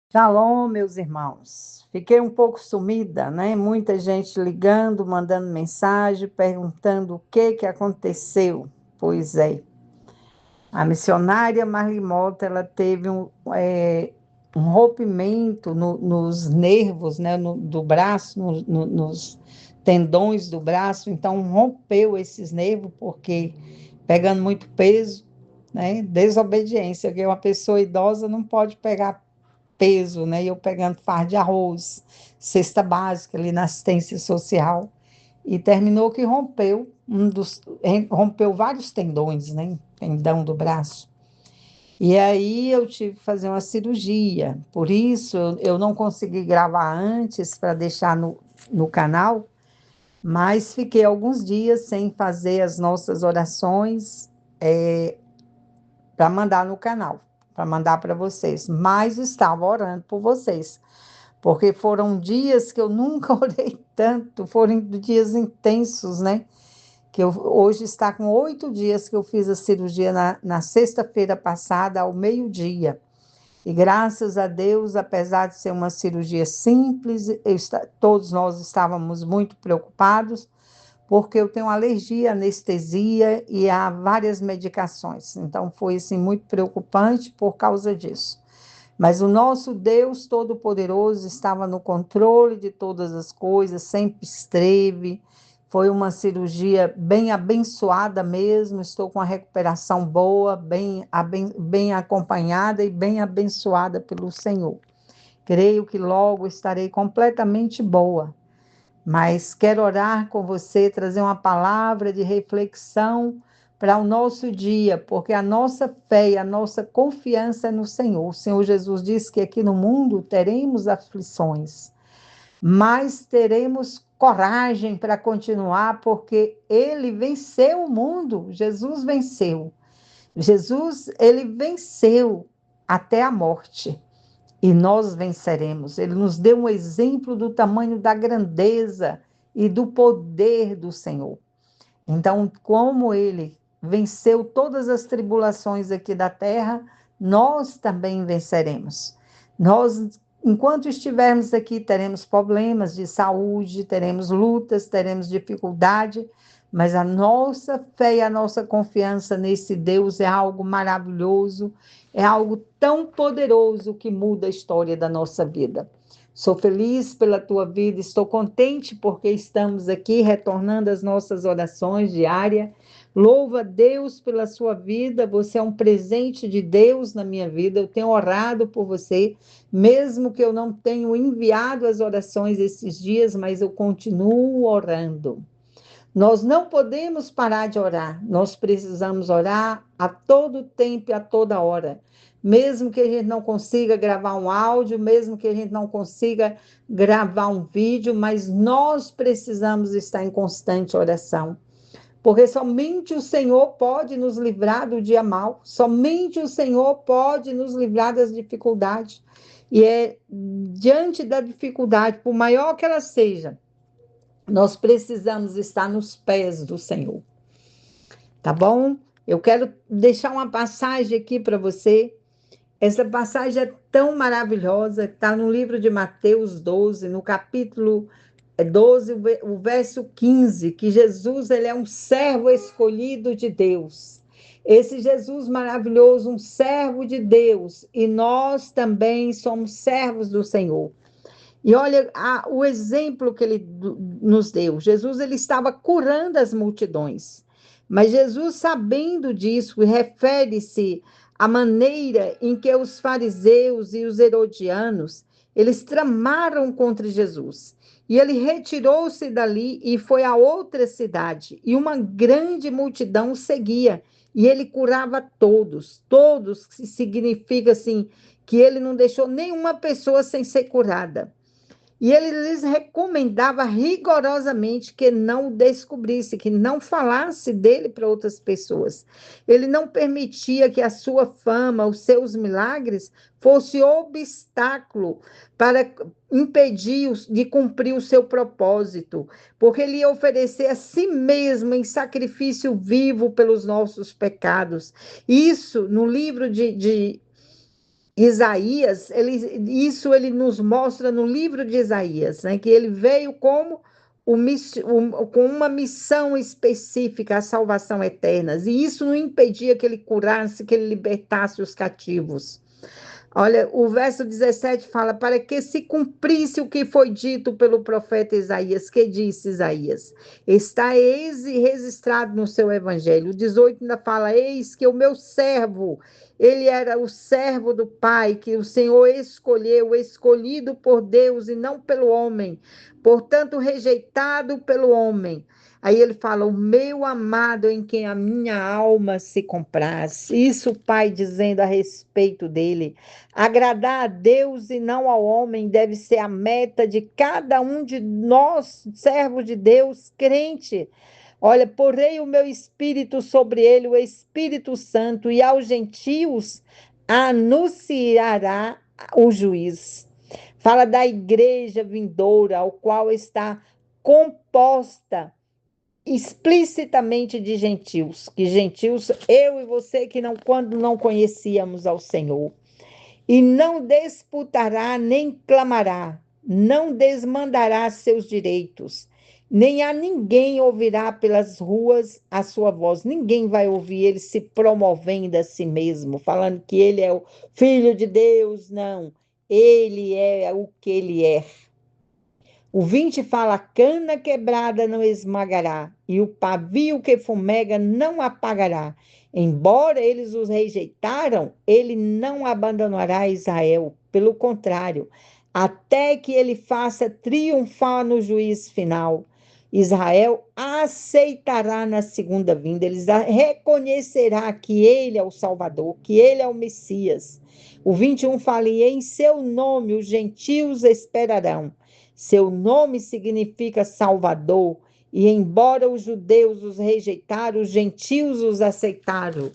Shalom, meus irmãos. Fiquei um pouco sumida, né? Muita gente ligando, mandando mensagem, perguntando o que aconteceu. Pois é, a missionária Marlimota, ela teve um rompimento nos nervos, né? Do braço, nos tendões do braço. Então, rompeu esses nervos, porque pegando muito peso, né? Desobediência, porque uma pessoa idosa não pode pegar peso, né? E eu pegando fardo de arroz, cesta básica ali na assistência social. E terminou que rompeu vários tendões, né? Tendão do braço. E aí eu tive que fazer uma cirurgia. Por isso eu não consegui gravar antes para deixar no canal, mas fiquei alguns dias sem fazer as nossas orações para mandar no canal, para mandar para vocês. Mas estava orando por vocês, porque foram dias que eu nunca orei tanto, foram dias intensos, né? Hoje está com 8 dias que eu fiz a cirurgia na sexta-feira passada, ao meio-dia. E graças a Deus, apesar de ser uma cirurgia simples, todos nós estávamos muito preocupados, porque eu tenho alergia à anestesia e a várias medicações. Então, foi assim, muito preocupante por causa disso. Mas o nosso Deus Todo-Poderoso estava no controle de todas as coisas, sempre esteve. Foi uma cirurgia bem abençoada mesmo. Estou com uma recuperação boa, bem acompanhada e bem abençoada pelo Senhor. Creio que logo estarei completamente boa. Mas quero orar com você, trazer uma palavra de reflexão para o nosso dia, porque a nossa fé e a nossa confiança é no Senhor. O Senhor Jesus disse que aqui no mundo teremos aflições, mas teremos coragem para continuar, porque Ele venceu o mundo. Jesus venceu. Jesus, Ele venceu até a morte. E nós venceremos. Ele nos deu um exemplo do tamanho da grandeza e do poder do Senhor. Então, como ele venceu todas as tribulações aqui da terra, nós também venceremos. Nós, enquanto estivermos aqui, teremos problemas de saúde, teremos lutas, teremos dificuldade, mas a nossa fé e a nossa confiança nesse Deus é algo maravilhoso, é algo tão poderoso que muda a história da nossa vida. Sou feliz pela tua vida, estou contente porque estamos aqui retornando às nossas orações diárias. Louva a Deus pela sua vida, você é um presente de Deus na minha vida. Eu tenho orado por você, mesmo que eu não tenha enviado as orações esses dias, mas eu continuo orando. Nós não podemos parar de orar, nós precisamos orar a todo tempo e a toda hora. Mesmo que a gente não consiga gravar um áudio, mesmo que a gente não consiga gravar um vídeo, mas nós precisamos estar em constante oração. Porque somente o Senhor pode nos livrar do dia mau, somente o Senhor pode nos livrar das dificuldades. E é diante da dificuldade, por maior que ela seja, nós precisamos estar nos pés do Senhor, tá bom? Eu quero deixar uma passagem aqui para você. Essa passagem é tão maravilhosa, está no livro de Mateus 12, no capítulo 12, o verso 15, que Jesus, ele é um servo escolhido de Deus. Esse Jesus maravilhoso, um servo de Deus, e nós também somos servos do Senhor. E olha o exemplo que ele nos deu. Jesus, ele estava curando as multidões. Mas Jesus, sabendo disso, refere-se à maneira em que os fariseus e os herodianos, eles tramaram contra Jesus. E ele retirou-se dali e foi a outra cidade. E uma grande multidão seguia. E ele curava todos. Todos, que significa assim, que ele não deixou nenhuma pessoa sem ser curada. E ele lhes recomendava rigorosamente que não o descobrisse, que não falasse dele para outras pessoas. Ele não permitia que a sua fama, os seus milagres, fosse obstáculo para impedir de cumprir o seu propósito, porque ele ia oferecer a si mesmo em sacrifício vivo pelos nossos pecados. Isso, no livro Isaías, isso ele nos mostra no livro de Isaías, né, que ele veio como com uma missão específica, a salvação eterna, e isso não impedia que ele curasse, que ele libertasse os cativos. Olha, o verso 17 fala, para que se cumprisse o que foi dito pelo profeta Isaías, que disse Isaías, está registrado no seu evangelho. O 18 ainda fala, eis que o meu servo, ele era o servo do Pai, que o Senhor escolheu, escolhido por Deus e não pelo homem, portanto rejeitado pelo homem. Aí ele fala, o meu amado em quem a minha alma se compraz. Isso o Pai dizendo a respeito dele. Agradar a Deus e não ao homem deve ser a meta de cada um de nós, servos de Deus, crente. Olha, porei o meu espírito sobre ele, o Espírito Santo, e aos gentios anunciará o juiz. Fala da igreja vindoura, ao qual está composta explicitamente de gentios, que gentios, eu e você, que não, quando não conhecíamos ao Senhor, e não disputará nem clamará, não desmandará seus direitos, nem a ninguém ouvirá pelas ruas a sua voz, ninguém vai ouvir ele se promovendo a si mesmo, falando que ele é o filho de Deus, não, ele é o que ele é. O 20 fala, cana quebrada não esmagará, e o pavio que fumega não apagará. Embora eles os rejeitaram, ele não abandonará Israel. Pelo contrário, até que ele faça triunfar no juízo final. Israel aceitará na segunda vinda, eles reconhecerá que ele é o Salvador, que ele é o Messias. O 21 fala, e em seu nome os gentios esperarão. Seu nome significa Salvador, e embora os judeus os rejeitaram, os gentios os aceitaram.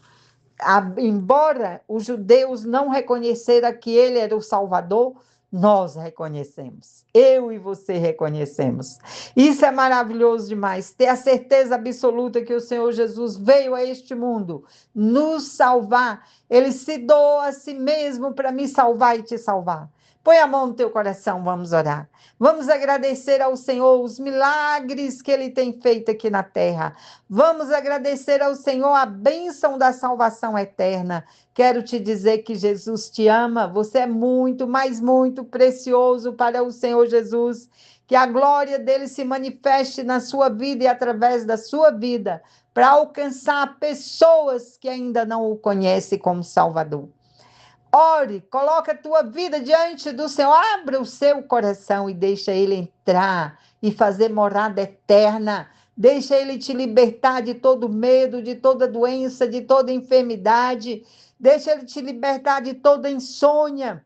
Embora os judeus não reconheceram que ele era o Salvador, nós reconhecemos. Eu e você reconhecemos. Isso é maravilhoso demais. Ter a certeza absoluta que o Senhor Jesus veio a este mundo nos salvar. Ele se doou a si mesmo para me salvar e te salvar. Põe a mão no teu coração, vamos orar. Vamos agradecer ao Senhor os milagres que ele tem feito aqui na terra. Vamos agradecer ao Senhor a bênção da salvação eterna. Quero te dizer que Jesus te ama, você é muito, mas muito precioso para o Senhor Jesus. Que a glória dele se manifeste na sua vida e através da sua vida, para alcançar pessoas que ainda não o conhecem como Salvador. Ore, coloca a tua vida diante do Senhor, abra o seu coração e deixa ele entrar e fazer morada eterna. Deixa ele te libertar de todo medo, de toda doença, de toda enfermidade. Deixa ele te libertar de toda insônia,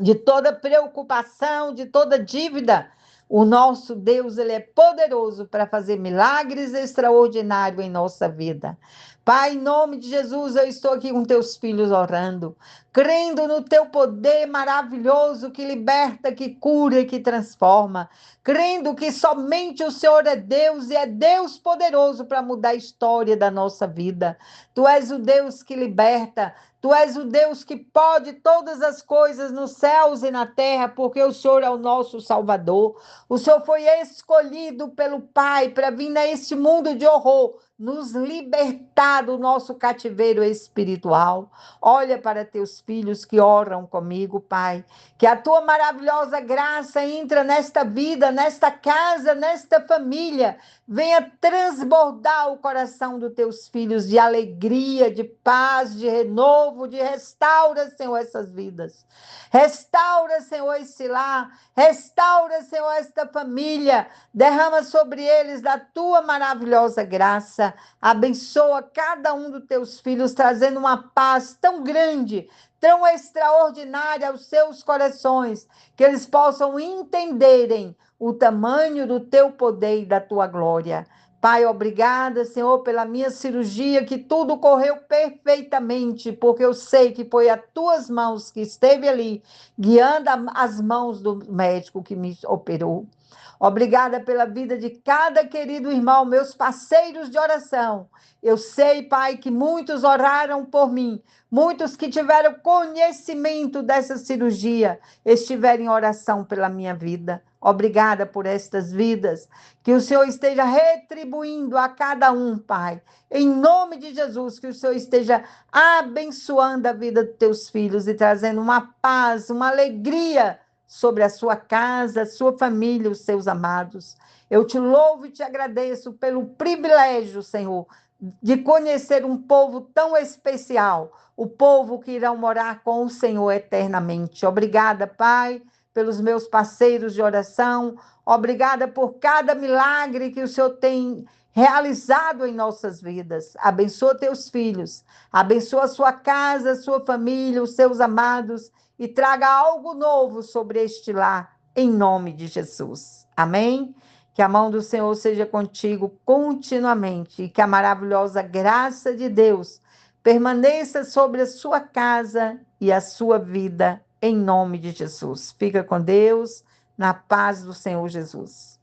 de toda preocupação, de toda dívida. O nosso Deus, ele é poderoso para fazer milagres extraordinários em nossa vida. Pai, em nome de Jesus, eu estou aqui com teus filhos orando, crendo no teu poder maravilhoso que liberta, que cura e que transforma, crendo que somente o Senhor é Deus e é Deus poderoso para mudar a história da nossa vida. Tu és o Deus que liberta, tu és o Deus que pode todas as coisas nos céus e na terra, porque o Senhor é o nosso Salvador. O Senhor foi escolhido pelo Pai para vir neste mundo de horror, nos libertar do nosso cativeiro espiritual. Olha para teus filhos que oram comigo, Pai, que a tua maravilhosa graça entra nesta vida, nesta casa, nesta família, venha transbordar o coração dos teus filhos de alegria, de paz, de renovo, de restaura, Senhor, essas vidas. Restaura, Senhor, esse lar. Restaura, Senhor, esta família. Derrama sobre eles da tua maravilhosa graça. Abençoa cada um dos teus filhos, trazendo uma paz tão grande, tão extraordinária aos seus corações, que eles possam entenderem o tamanho do teu poder e da tua glória. Pai, obrigada, Senhor, pela minha cirurgia, que tudo correu perfeitamente, porque eu sei que foi as tuas mãos que esteve ali, guiando as mãos do médico que me operou. Obrigada pela vida de cada querido irmão, meus parceiros de oração. Eu sei, Pai, que muitos oraram por mim, muitos que tiveram conhecimento dessa cirurgia, estiveram em oração pela minha vida. Obrigada por estas vidas. Que o Senhor esteja retribuindo a cada um, Pai. Em nome de Jesus, que o Senhor esteja abençoando a vida dos teus filhos e trazendo uma paz, uma alegria sobre a sua casa, a sua família, os seus amados. Eu te louvo e te agradeço pelo privilégio, Senhor, de conhecer um povo tão especial, o povo que irá morar com o Senhor eternamente. Obrigada, Pai, pelos meus parceiros de oração. Obrigada por cada milagre que o Senhor tem realizado em nossas vidas. Abençoa teus filhos, abençoa a sua casa, a sua família, os seus amados e traga algo novo sobre este lar, em nome de Jesus. Amém? Que a mão do Senhor seja contigo continuamente e que a maravilhosa graça de Deus permaneça sobre a sua casa e a sua vida, em nome de Jesus. Fica com Deus, na paz do Senhor Jesus.